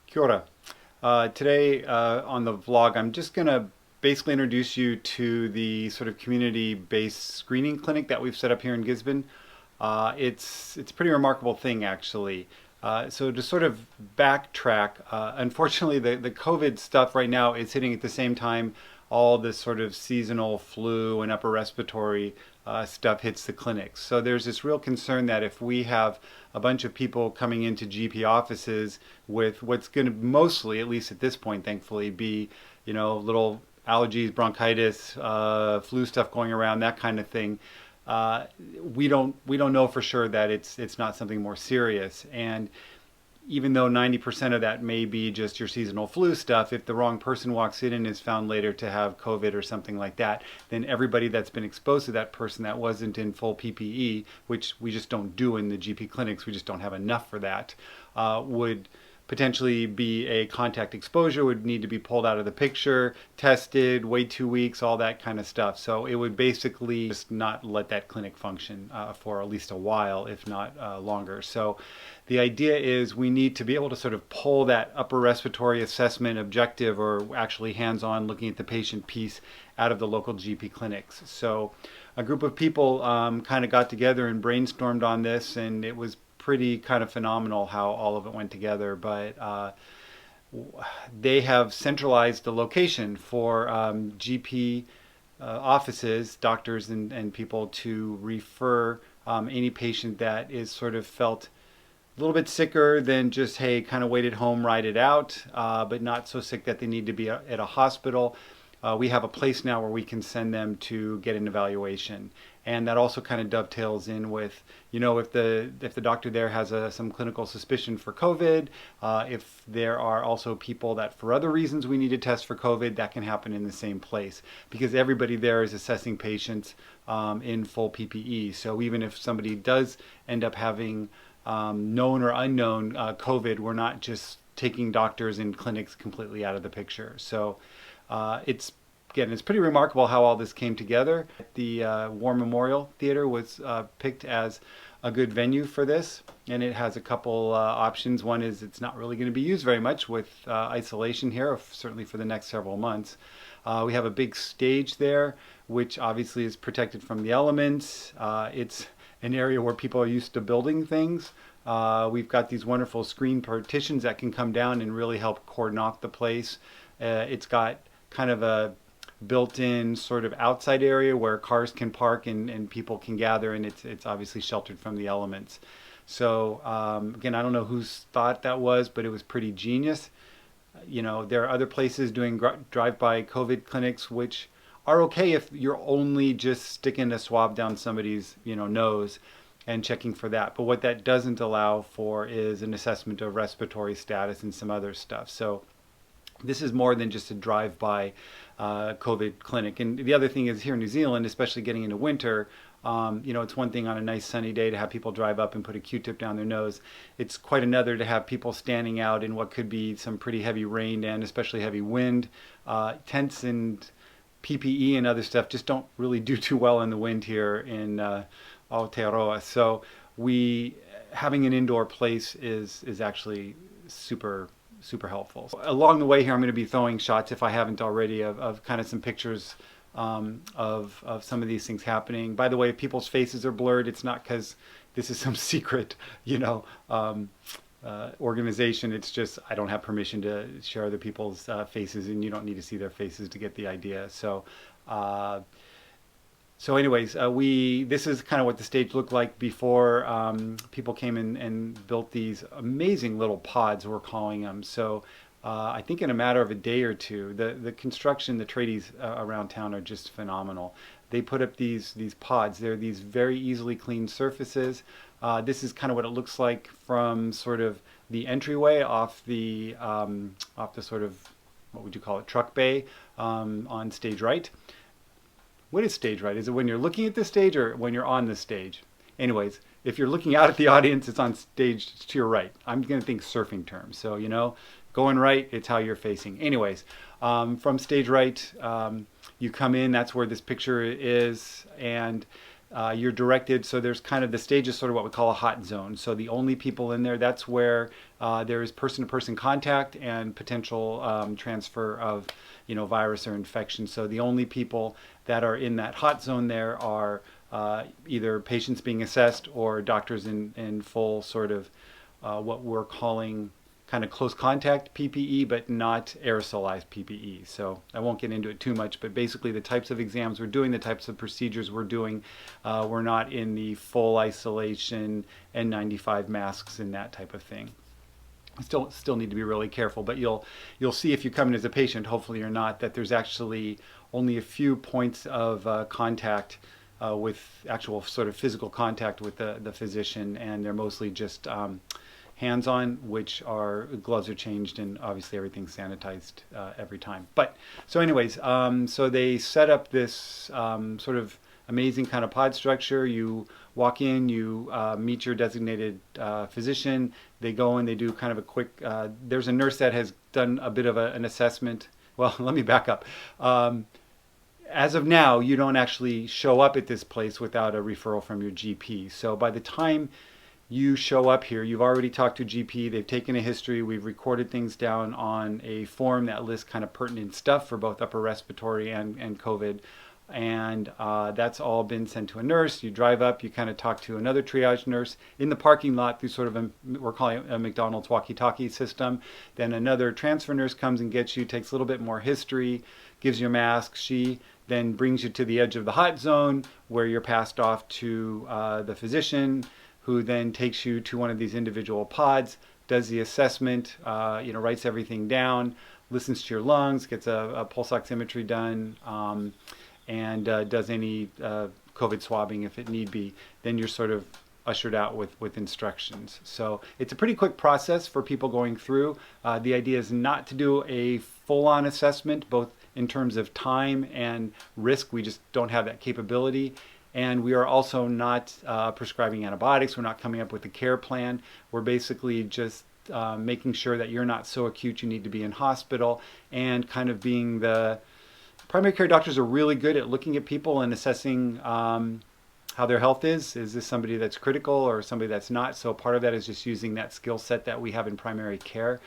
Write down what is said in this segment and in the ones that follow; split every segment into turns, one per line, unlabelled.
Kia ora. Today on the vlog, I'm just going to basically introduce you to the sort of community-based screening clinic that we've set up here in Gisborne. It's a pretty remarkable thing, actually. So to sort of backtrack, unfortunately, the COVID stuff right now is hitting at the same time all this sort of seasonal flu and upper respiratory stuff hits the clinics. So there's this real concern that if we have a bunch of people coming into GP offices with what's going to mostly, at least at this point, thankfully, be, little allergies, bronchitis, flu stuff going around, that kind of thing. We don't know for sure that it's not something more serious. And even though 90% of that may be just your seasonal flu stuff, if the wrong person walks in and is found later to have COVID or something like that, then everybody that's been exposed to that person that wasn't in full PPE, which we just don't do in the GP clinics, we just don't have enough for that, would potentially be a contact exposure, would need to be pulled out of the picture, tested, wait 2 weeks, all that kind of stuff. So it would basically just not let that clinic function for at least a while, if not longer. So the idea is we need to be able to sort of pull that upper respiratory assessment objective, or actually hands-on looking at the patient piece, out of the local GP clinics. So a group of people kind of got together and brainstormed on this, and it was pretty kind of phenomenal how all of it went together. But they have centralized the location for GP offices, doctors and people to refer any patient that is sort of felt a little bit sicker than just, hey, kind of wait at home, ride it out, but not so sick that they need to be at a hospital. We have a place now where we can send them to get an evaluation. And that also kind of dovetails in with, if the doctor there has some clinical suspicion for COVID, if there are also people that for other reasons we need to test for COVID, that can happen in the same place, because everybody there is assessing patients in full PPE. So even if somebody does end up having known or unknown COVID, we're not just taking doctors and clinics completely out of the picture. So it's pretty remarkable how all this came together. The War Memorial Theater was picked as a good venue for this, and it has a couple options. One is it's not really going to be used very much with isolation here, certainly for the next several months. We have a big stage there, which obviously is protected from the elements. It's an area where people are used to building things. We've got these wonderful screen partitions that can come down and really help cordon off the place. It's got kind of a built-in sort of outside area where cars can park and people can gather, and it's obviously sheltered from the elements. So again, I don't know whose thought that was, but it was pretty genius. There are other places doing drive-by COVID clinics, which are okay if you're only just sticking a swab down somebody's nose and checking for that. But what that doesn't allow for is an assessment of respiratory status and some other stuff. So this is more than just a drive-by COVID clinic. And the other thing is, here in New Zealand, especially getting into winter, it's one thing on a nice sunny day to have people drive up and put a Q-tip down their nose. It's quite another to have people standing out in what could be some pretty heavy rain and especially heavy wind. Tents and PPE and other stuff just don't really do too well in the wind here in Aotearoa. So having an indoor place is actually super helpful. Along the way here, I'm going to be throwing shots, if I haven't already, of kind of some pictures of some of these things happening. By the way, if people's faces are blurred, it's not because this is some secret, organization. It's just I don't have permission to share other people's faces, and you don't need to see their faces to get the idea. So anyways, this is kind of what the stage looked like before people came in and built these amazing little pods, we're calling them. So I think in a matter of a day or two, the construction, the tradies around town are just phenomenal. They put up these pods. They're these very easily cleaned surfaces. This is kind of what it looks like from sort of the entryway off the sort of, what would you call it, truck bay on stage right. What is stage right? Is it when you're looking at the stage or when you're on the stage? Anyways, if you're looking out at the audience, it's on stage to your right. I'm going to think surfing terms. So, going right, it's how you're facing. Anyways, from stage right, you come in, that's where this picture is, and you're directed. So there's kind of, the stage is sort of what we call a hot zone. So the only people in there, that's where there is person-to-person contact and potential transfer of, virus or infection. So the only people that are in that hot zone there are either patients being assessed or doctors in full sort of what we're calling kind of close contact PPE, but not aerosolized PPE. So I won't get into it too much, but basically the types of exams we're doing, the types of procedures we're doing, we're not in the full isolation N95 masks and that type of thing. Still need to be really careful, but you'll see if you come in as a patient, hopefully you're not, that there's actually only a few points of contact with actual sort of physical contact with the physician, and they're mostly just hands-on, which are gloves are changed and obviously everything's sanitized every time. But so anyways, so they set up this sort of amazing kind of pod structure. You walk in, you meet your designated physician. They go in, they do kind of a quick, there's a nurse that has done a bit of an assessment. Well, let me back up. As of now, you don't actually show up at this place without a referral from your GP. So by the time you show up here, you've already talked to GP, they've taken a history, we've recorded things down on a form that lists kind of pertinent stuff for both upper respiratory and COVID. And that's all been sent to a nurse. You drive up, you kind of talk to another triage nurse in the parking lot through sort of we're calling it a McDonald's walkie-talkie system. Then another transfer nurse comes and gets you, takes a little bit more history, gives you a mask. She then brings you to the edge of the hot zone where you're passed off to the physician, who then takes you to one of these individual pods, does the assessment, writes everything down, listens to your lungs, gets a pulse oximetry done, and does any COVID swabbing if it need be. Then you're sort of ushered out with instructions. So it's a pretty quick process for people going through. The idea is not to do a full-on assessment, both in terms of time and risk. We just don't have that capability. And we are also not prescribing antibiotics. We're not coming up with a care plan. We're basically just making sure that you're not so acute you need to be in hospital, and kind of being the primary care doctors are really good at looking at people and assessing how their health is. Is this somebody that's critical or somebody that's not? So part of that is just using that skill set that we have in primary care.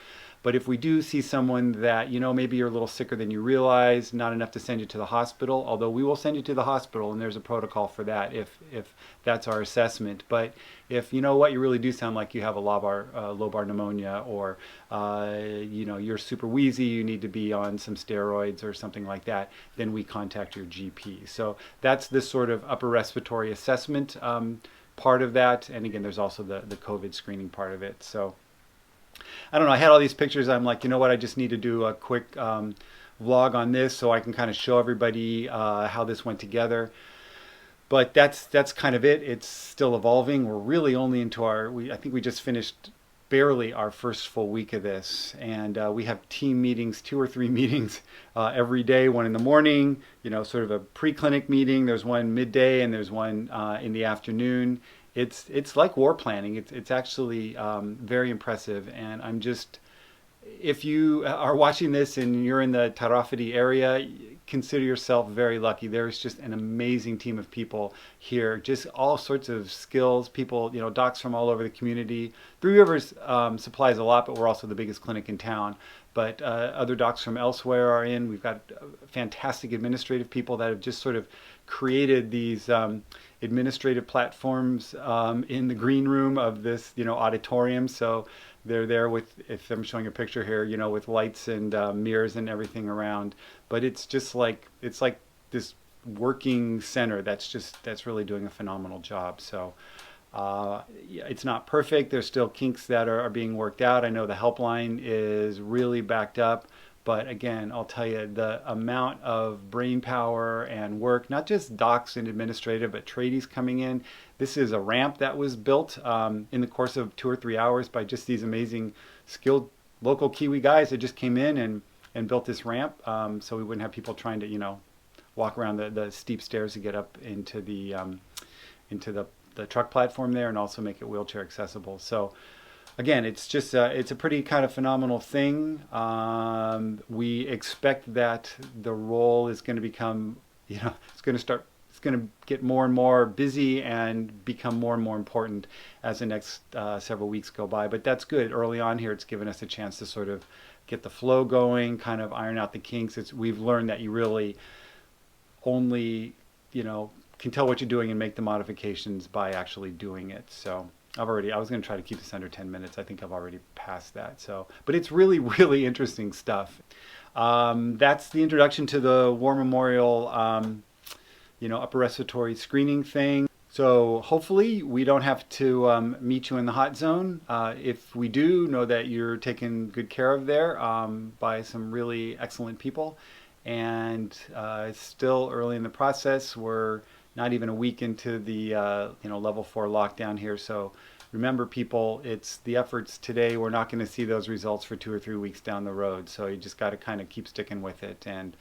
But if we do see someone that, maybe you're a little sicker than you realize, not enough to send you to the hospital, although we will send you to the hospital and there's a protocol for that if that's our assessment. But if you really do sound like you have a lobar pneumonia, or you're super wheezy, you need to be on some steroids or something like that, then we contact your GP. So that's this sort of upper respiratory assessment part of that. And again, there's also the COVID screening part of it. So I don't know, I had all these pictures. I'm like, I just need to do a quick vlog on this so I can kind of show everybody how this went together. But that's kind of it. It's still evolving. We're really only into I think we just finished barely our first full week of this. And we have team meetings, 2 or 3 meetings every day, one in the morning, sort of a pre-clinic meeting. There's one midday and there's one in the afternoon. It's like war planning. It's actually very impressive, and I'm just, if you are watching this and you're in the Tarafadi area, consider yourself very lucky. There's just an amazing team of people here, just all sorts of skills, people, docs from all over the community. Three Rivers supplies a lot, but we're also the biggest clinic in town. But other docs from elsewhere are in. We've got fantastic administrative people that have just sort of created these administrative platforms in the green room of this, auditorium. So they're there with, if I'm showing a picture here, with lights and mirrors and everything around. But it's just like, it's like this working center that's really doing a phenomenal job. So it's not perfect. There's still kinks that are being worked out. I know the helpline is really backed up. But again, I'll tell you, the amount of brain power and work, not just docs and administrative, but tradies coming in. This is a ramp that was built in the course of 2 or 3 hours by just these amazing, skilled local Kiwi guys that just came in and built this ramp, so we wouldn't have people trying to, walk around the steep stairs to get up into the truck platform there, and also make it wheelchair accessible. So again, it's just it's a pretty kind of phenomenal thing. We expect that the role is going to become, it's going to get more and more busy and become more and more important as the next several weeks go by. But that's good. Early on here, it's given us a chance to sort of get the flow going, kind of iron out the kinks. We've learned that you really only, can tell what you're doing and make the modifications by actually doing it. So I was going to try to keep this under 10 minutes. I think I've already passed that. But it's really, really interesting stuff. That's the introduction to the War Memorial, upper respiratory screening thing. So hopefully we don't have to meet you in the hot zone. If we do, know that you're taken good care of there by some really excellent people. And it's still early in the process. We're not even a week into the level 4 lockdown here. So remember, people, it's the efforts today. We're not going to see those results for 2 or 3 weeks down the road. So you just got to kind of keep sticking with it. And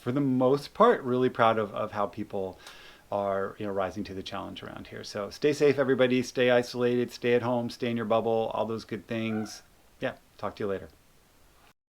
for the most part, really proud of how people are rising to the challenge around here. So stay safe, everybody. Stay isolated. Stay at home. Stay in your bubble. All those good things. Yeah. Talk to you later.